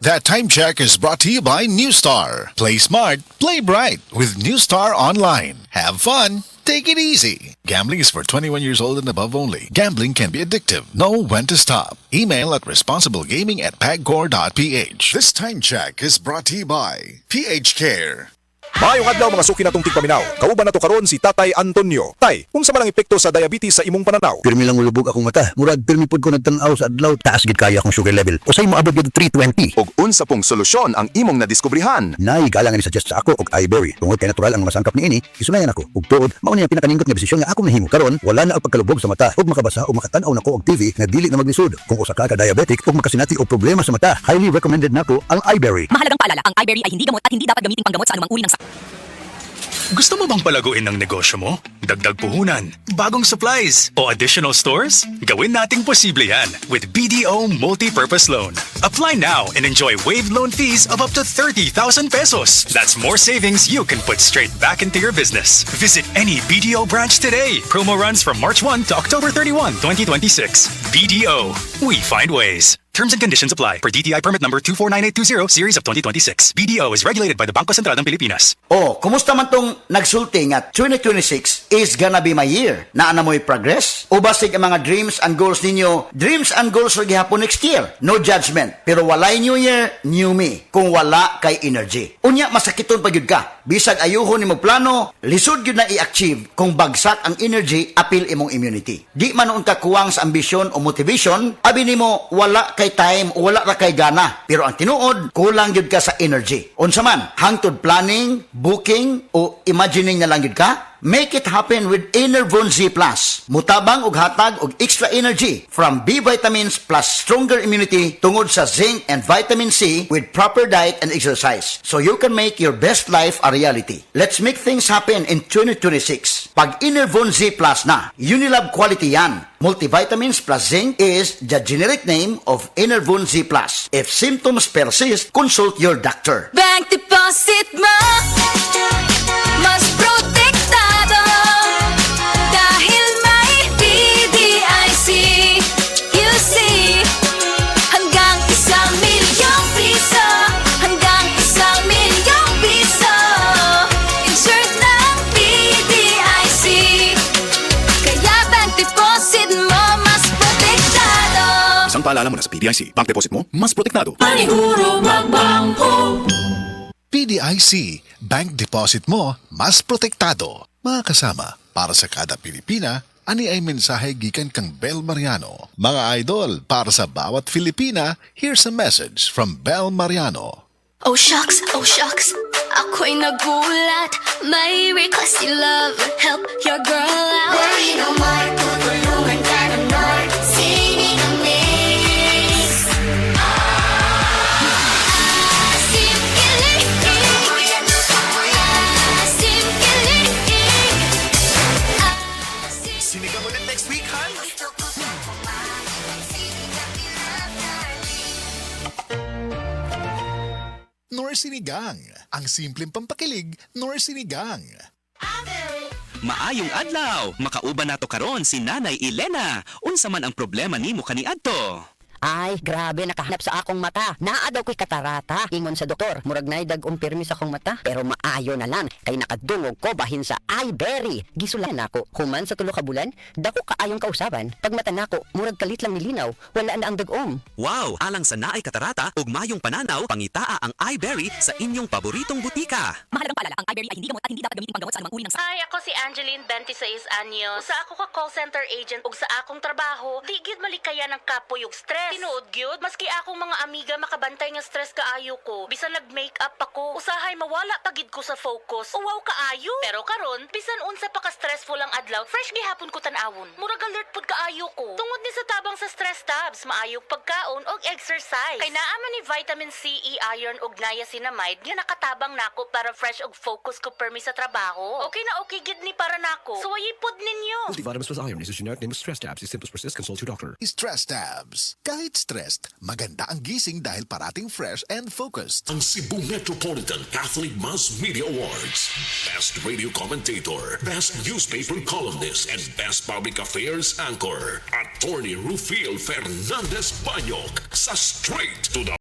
That time check is brought to you by New Star. Play smart, play bright with New Star Online. Have fun, take it easy. Gambling is for 21 years old and above only. Gambling can be addictive. Know when to stop. Email at responsiblegaming@pagcor.ph. This time check is brought to you by PH Care. Maayong adlaw mga suki natong tigpaminaw. Kauban nato karon si Tatay Antonio. Tay, kung sa malang epekto sa diabetes sa imong pananaw? Pirmi lang ulubog akong mata. Murag pirmi pod ko nagtanaw sa adlaw. Taas gid kaya akong sugar level. Usay mo abot gid 320. Og unsa pong solusyon ang imong nadiskubrihan? Nay galang ni suggest sa ako og iBerry. Tungod kay natural ang mga sangkap niini, isunayan ako. Ug tuod, mao ni ang pinakanindot nga desisyon nga ako nahimo. Karon wala na ang pagkalubog sa mata. Ug makabasa o makatan-aw nako og TV nga dili na maglisod. Kung usa ka diabetic ug makasinati og problema sa mata, highly recommended nako ang iBerry. Mahalagang paalala, ang iBerry ay hindi gamot at hindi dapat gamitin panggamot sa anumang uri ng Gusto mo bang palaguin ang negosyo mo? Dagdag puhunan, bagong supplies, o additional stores? Gawin nating posible yan with BDO Multi-Purpose Loan. Apply now and enjoy waived loan fees of up to 30,000 pesos. That's more savings you can put straight back into your business. Visit any BDO branch today. Promo runs from March 1 to October 31, 2026. BDO. We find ways. Terms and conditions apply per DTI permit number 249820 series of 2026. BDO is regulated by the Bangko Sentral ng Pilipinas. Oh, kumusta man tong nagsulti nga 2026 is gonna be my year? Naana mo'y progress? O basig ang mga dreams and goals ninyo? Dreams and goals ro gihapon next year. No judgment. Pero walay new year, new me. Kung wala kay energy. Unya, masakiton pa yun ka. Bisag ayuhon ni mo plano, lisod yun na i-achieve kung bagsak ang energy, apil imong immunity. Di man noon ka kuwang sa ambisyon o motivation, abi nimo wala kay time o wala ra kay gana. Pero ang tinuod, kulang yun ka sa energy. Unsa man, hangtod planning, booking, o imagining na lang yun ka, make it happen with Enervon Z+. Mutabang og hatag og extra energy from B vitamins plus stronger immunity tungod sa zinc and vitamin C with proper diet and exercise. So you can make your best life a reality. Let's make things happen in 2026. Pag Enervon Z+ na, Unilab quality yan. Multivitamins plus zinc is the generic name of Enervon Z+. If symptoms persist, consult your doctor. Bank deposit mo mas protektado dahil may BDIC. You see, hanggang 1,000,000 piso, hanggang 1,000,000 piso, insured ng BDIC. Kaya bank deposit mo mas protektado. Isang paalala muna sa PDIC. Bank deposit mo, mas protektado. Paniguro magbangko. PDIC, bank deposit mo, mas protektado. Mga kasama, para sa kada Pilipina, ani ay mensahe gikan kang Bel Mariano. Mga idol, para sa bawat Filipina, here's a message from Bel Mariano. Oh shucks, ako'y nagulat. May request si love, help your girl out. Worry no more, tutulungan ka ng North. Singing a mix. Asim kilig, asim kilig. Sinigang ulit next week, Han? Nor Sinigang, ang simpleng pampakilig, Nor Sinigang. Maayong adlaw, makauban nato karon si Nanay Elena. Unsa man ang problema nimo kaniadto? Ay, grabe, nakahanap sa akong mata. Naa daw ko'y katarata. Ingon sa doktor, murag na'y dag-umpirmi sa akong mata. Pero maayo na lang, kay nakadungog ko bahin sa iBerry. Gisulan nako, human sa tulo ka bulan, dako kaayong kausaban. Pag mata nako, murag kalit lang nilinaw, wala na ang dag-om. Wow, alang sa naay katarata ug mayong pananaw, pangitaa ang iBerry sa inyong paboritong butika. Mahalagang paalala, ang iBerry ay hindi gamot at hindi dapat gamitin panggamot sa anumang uri ng Ay, ako si Angeline, 26 anyos. Sa ako ka call center agent ug sa akong trabaho, di gyud malikaya ng kapoy ug stress. Tinuod gyud, maski akong mga amiga makabantay nga stress kaayo ko. Bisan nag-makeup ako, usahay mawala pagid ko sa focus. Uwaw kaayo. Pero karon, bisan unsa pa ka stressful ang adlaw, fresh gihapon ko tan-awon. Murag alert pud kaayo ko. Tungod ni sa tabang sa stress tabs, maayog pagkaon og exercise. Kay naa man ni vitamin C, E, iron ug niacinamide nga nakatabang nako para fresh og focus ko permi sa trabaho. Okay na okay gid ni para nako. Suwayi pod ninyo. Multivitamins plus iron is a generic name of stress tabs. If symptoms persist, consult your doctor. Stress tabs. Kahit stressed, maganda ang gising dahil parating fresh and focused. Ang Cebu Metropolitan Catholic Mass Media Awards. Best Radio Commentator, Best Newspaper Columnist, and Best Public Affairs Anchor. Attorney Rufiel Fernandez Banyok sa Straight to the